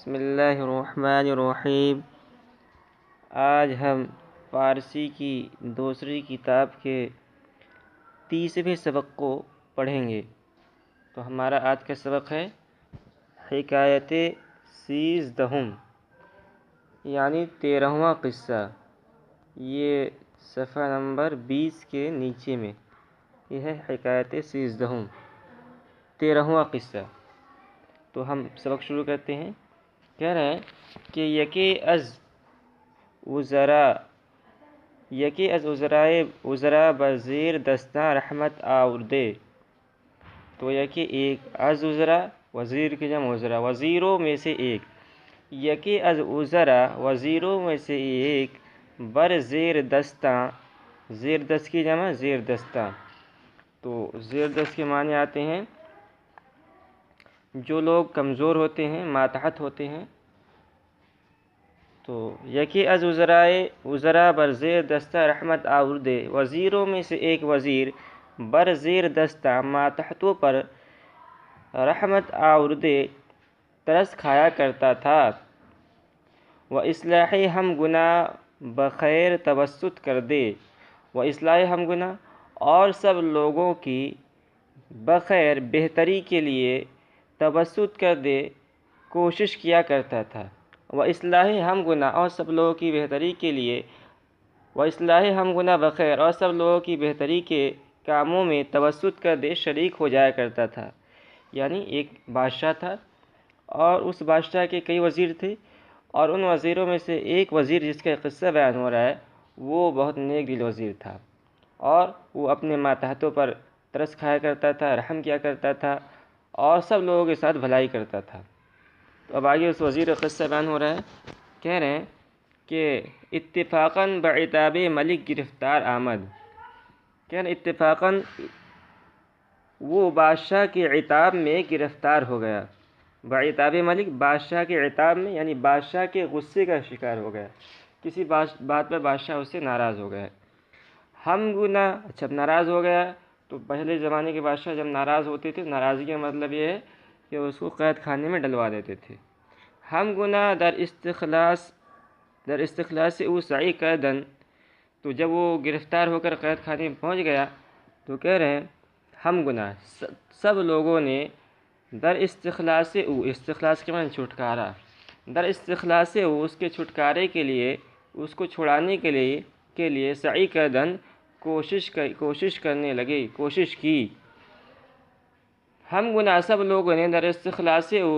بسم اللہ الرحمن الرحیم۔ آج ہم فارسی کی دوسری کتاب کے 30ویں سبق کو پڑھیں گے۔ تو ہمارا آج کا سبق ہے حکایت 13 یعنی 13واں قصہ۔ یہ صفحہ نمبر 20 کے نیچے میں یہ ہے حکایت 13واں قصہ۔ تو ہم سبق شروع کرتے ہیں۔ کہہ رہے ہیں کہ یکی از وزراء بزیر دستاں رحمت آوردے۔ تو یکی ایک، از وزراء وزیر کی جمع وزراء، وزیروں میں سے ایک، یکی از وزراء وزیروں میں سے ایک، بر زیر دستاں، زیر دست کی جمع زیر دستاں۔ تو زیر دست کے معنی آتے ہیں جو لوگ کمزور ہوتے ہیں، ماتحت ہوتے ہیں۔ تو یکی از وزراء بر زیر دستہ رحمت آوردے، وزیروں میں سے ایک وزیر بر زیر دستہ ماتحتوں پر رحمت آوردے ترس کھایا کرتا تھا۔ و اصلاح ہم گناہ بخیر توسط کر دے، و اصلاح ہم گناہ اور سب لوگوں کی بخیر بہتری کے لیے توسط کر دے کوشش کیا کرتا تھا۔ و اصلاح ہم گناہ اور سب لوگوں کی بہتری کے لیے، و اصلاح ہم گناہ بخیر اور سب لوگوں کی بہتری کے کاموں میں توسط کر دے شریک ہو جایا کرتا تھا۔ یعنی ایک بادشاہ تھا اور اس بادشاہ کے کئی وزیر تھے، اور ان وزیروں میں سے ایک وزیر جس کا قصہ بیان ہو رہا ہے وہ بہت نیک دل وزیر تھا، اور وہ اپنے ماتحتوں پر ترس کھایا کرتا تھا، رحم کیا کرتا تھا، اور سب لوگوں کے ساتھ بھلائی کرتا تھا۔ تو اب آگے اس وزیر کا قصہ بیان ہو رہا ہے۔ کہہ رہے ہیں کہ اتفاقاً بعتاب ملک گرفتار آمد۔ کہہ رہے ہیں اتفاقاً وہ بادشاہ کے عتاب میں گرفتار ہو گیا۔ بعتاب ملک، بادشاہ کے عتاب میں یعنی بادشاہ کے غصے کا شکار ہو گیا، کسی بات پر بادشاہ اس سے ناراض ہو گیا۔ ہم گناہ، جب ناراض ہو گیا تو پہلے زمانے کے بادشاہ جب ناراض ہوتے تھے، ناراضگی کا مطلب یہ ہے کہ اس کو قید خانے میں ڈلوا دیتے تھے۔ ہم گناہ در استخلاص او سعی کردن، تو جب وہ گرفتار ہو کر قید خانے میں پہنچ گیا تو کہہ رہے ہیں ہم گناہ سب لوگوں نے در استخلاص او، استخلاص کے معنی چھٹکارا، در استخلاص او اس کے چھٹکارے کے لیے، اس کو چھڑانے کے لیے سعی کردن کوشش کرنے لگے، کوشش کی۔ ہم گناہ سب لوگوں نے در استخلاص او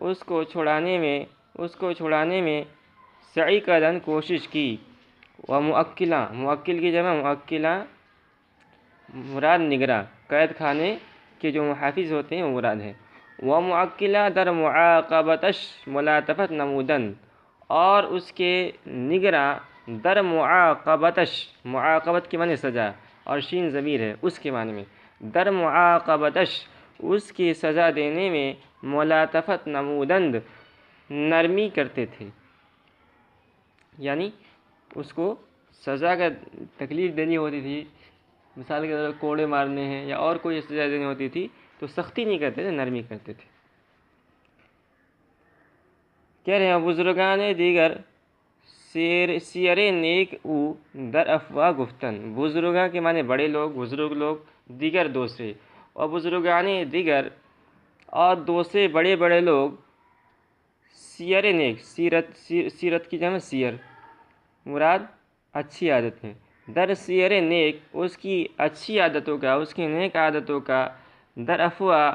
اس کو چھڑانے میں سعی کردن کوشش کی۔ و موکلاں، موکل کی جمع موکلاں مراد نگراں، قید خانے کے جو محافظ ہوتے ہیں وہ مراد ہے۔ و موکلاں در معاقبتش ملاطفت نمودن، اور اس کے نگراں در معاقبتش، معاقبت کے معنی سزا اور شین ضمیر ہے اس کے معنی میں، در معاقبتش اس کی سزا دینے میں ملاطفت نمودند نرمی کرتے تھے۔ یعنی اس کو سزا کا تکلیف دینی ہوتی تھی، مثال کے طور پر کوڑے مارنے ہیں یا اور کوئی سزا دینی ہوتی تھی تو سختی نہیں کرتے تھے، نرمی کرتے تھے۔ کہہ رہے ہیں بزرگان دیگر سیر نیک او در افواہ گفتن۔ بزرگاں کے معنی بڑے لوگ، بزرگ لوگ، دیگر دوسرے، اور بزرگان دیگر اور دوسرے بڑے بڑے لوگ سیر نیک، سیرت کی جمع سیر، مراد اچھی عادتیں، در سیر نیک اس کی اچھی عادتوں کا، اس کی نیک عادتوں کا، در افواہ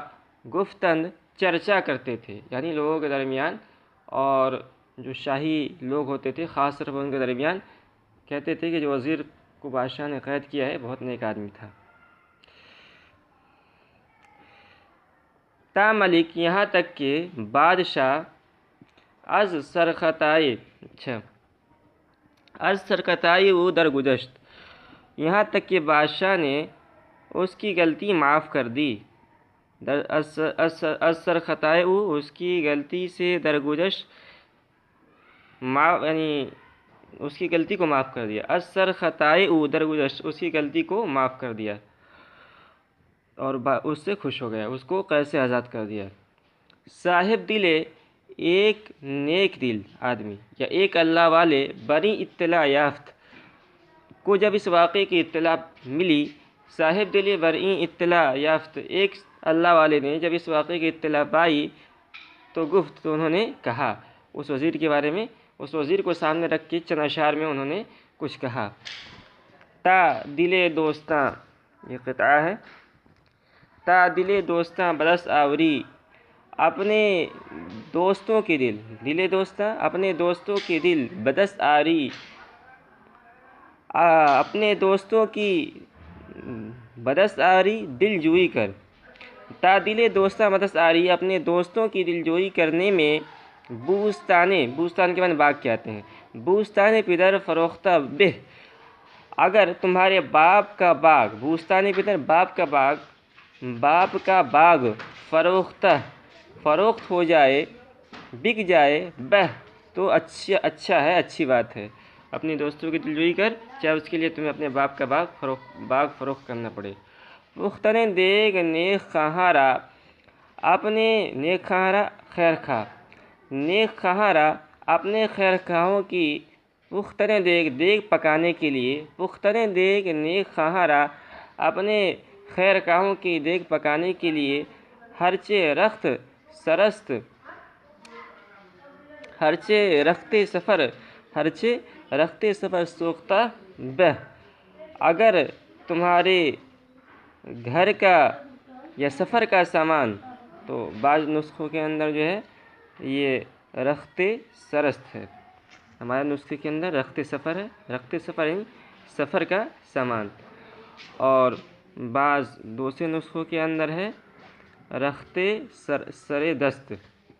گفتند چرچا کرتے تھے، یعنی لوگوں کے درمیان، اور جو شاہی لوگ ہوتے تھے خاص طور پر ان کے درمیان کہتے تھے کہ جو وزیر کو بادشاہ نے قید کیا ہے بہت نیک آدمی تھا۔ تا ملک، یہاں تک کہ بادشاہ از سرخطائی او درگزشت، یہاں تک کہ بادشاہ نے اس کی غلطی معاف کر دی۔ از سرخطائی او اس کی غلطی سے درگزشت، یعنی اس کی غلطی کو معاف کر دیا۔ از سرخطائی او درگزشت، اس کی غلطی کو معاف کر دیا اور اس سے خوش ہو گیا، اس کو قید سے آزاد کر دیا۔ صاحب دل ایک نیک دل آدمی یا ایک اللہ والے بڑی اطلاع یافت کو جب اس واقعے کی اطلاع ملی، صاحب دل بڑی اطلاع یافت ایک اللہ والے نے جب اس واقعے کی اطلاع پائی تو انہوں نے کہا اس وزیر کے بارے میں، اس وزیر کو سامنے رکھ کے چند اشعار میں انہوں نے کچھ کہا۔ تا دل دوستاں، یہ قطعہ ہے، تا دل دوستاں بدست آوری، اپنے دوستوں کے دل دوستاں اپنے دوستوں کے دل بدست آری، اپنے دوستوں کی بدست آری دل جوئی کر، تا دل دوستاں بدست آری، اپنے دوستوں کی دل جوئی کرنے میں بوستان کے معنی باغ کہتے ہیں، بوستان پدر فروختہ بہ، اگر تمہارے باپ کا باغ، بوستان پدر باپ کا باغ فروخت ہو جائے، بک جائے، بہ تو اچھا ہے، اچھی بات ہے۔ اپنے دوستوں کی دلجوئی کر، چاہے اس کے لیے تمہیں اپنے باپ کا باغ فروخت کرنا پڑے۔ پختن دیگ نیک خواہاں، اپنے نیک خواہاں خیر خواہ، نیک خواہاں اپنے خیر خواہوں کی پختن دیگ پکانے کے لیے، پختن دیگ نیک خواہاں اپنے خیر خواہوں کی دیگ پکانے کے لیے، ہرچے رختے سفر سوختہ بہ، اگر تمہارے گھر کا یا سفر کا سامان، تو بعض نسخوں کے اندر جو ہے یہ رختے سرست ہے، ہمارے نسخے کے اندر رختے سفر ہے، رختے سفر کا سامان، اور بعض دوسرے نسخوں کے اندر ہے رختے سر دست،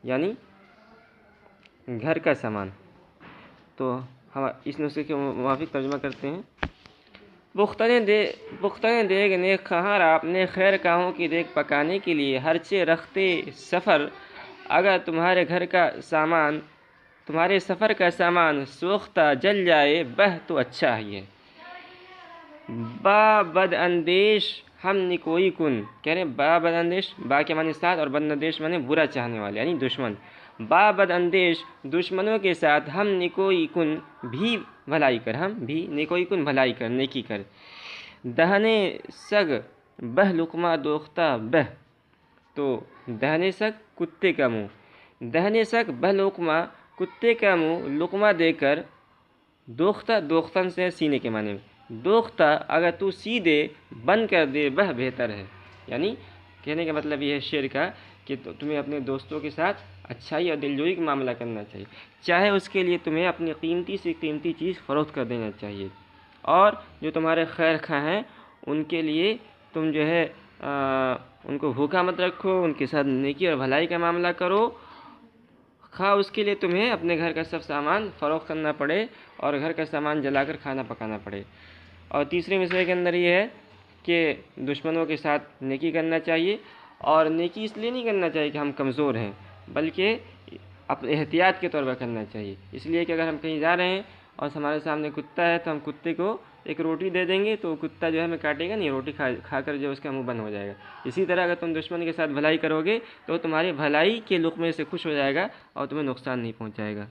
یعنی گھر کا سامان۔ تو ہم اس نسخے کے موافق ترجمہ کرتے ہیں۔ پختن دیگ نیک خواہاں اپنے خیر خواہوں کی دیگ پکانے کے لیے، ہرچے رختے سفر، اگر تمہارے گھر کا سامان، تمہارے سفر کا سامان سوختہ جل جائے، بہ تو اچھا ہی ہے۔ با بد اندیش ہم نکوئی کن، کہہ رہے ہیں با بد اندیش، با کے معنی ساتھ اور بد اندیش معنی برا چاہنے والے یعنی دشمن، با بد اندیش دشمنوں کے ساتھ، ہم نکوئی کن بھی بھلائی کر، ہم بھی نکوئی کن بھلائی کر، نیکی کر۔ دہنے سگ بہ لقمہ دوختہ بہ، تو دہنے سگ کتے کا منہ، دہنے سگ بہ لقمہ کتے کا منہ لقمہ دے کر، دوختن سے سینے کے معنی میں، دوختہ اگر تو سی دے، بند کر دے، بہ بہتر ہے، یعنی کہنے کا مطلب یہ ہے شعر کا کہ تمہیں اپنے دوستوں کے ساتھ اچھائی اور دلجوئی کا معاملہ کرنا چاہیے، چاہے اس کے لیے تمہیں اپنی قیمتی سے قیمتی چیز فروخت کر دینا چاہیے، اور جو تمہارے خیر خواہ ہیں ان کے لیے تم جو ہے ان کو بھوکا مت رکھو، ان کے ساتھ نیکی اور بھلائی کا معاملہ کرو، خواہ اس کے لیے تمہیں اپنے گھر کا سب سامان فروخت کرنا پڑے اور گھر کا سامان جلا کر کھانا پکانا پڑے۔ اور تیسرے مصرعے کے اندر یہ ہے کہ دشمنوں کے ساتھ نیکی کرنا چاہیے، اور نیکی اس لیے نہیں کرنا چاہیے کہ ہم کمزور ہیں، بلکہ احتیاط کے طور پر کرنا چاہیے، اس لیے کہ اگر ہم کہیں جا رہے ہیں اور ہمارے سامنے کتا ہے تو ہم کتے کو ایک روٹی دے دیں گے تو کتا جو ہے ہمیں کاٹے گا نہیں، روٹی کھا کر جو اس کا منہ بند ہو جائے گا۔ اسی طرح اگر تم دشمن کے ساتھ بھلائی کرو گے تو تمہاری بھلائی کے لقمے سے خوش ہو جائے گا اور تمہیں نقصان نہیں پہنچائے گا۔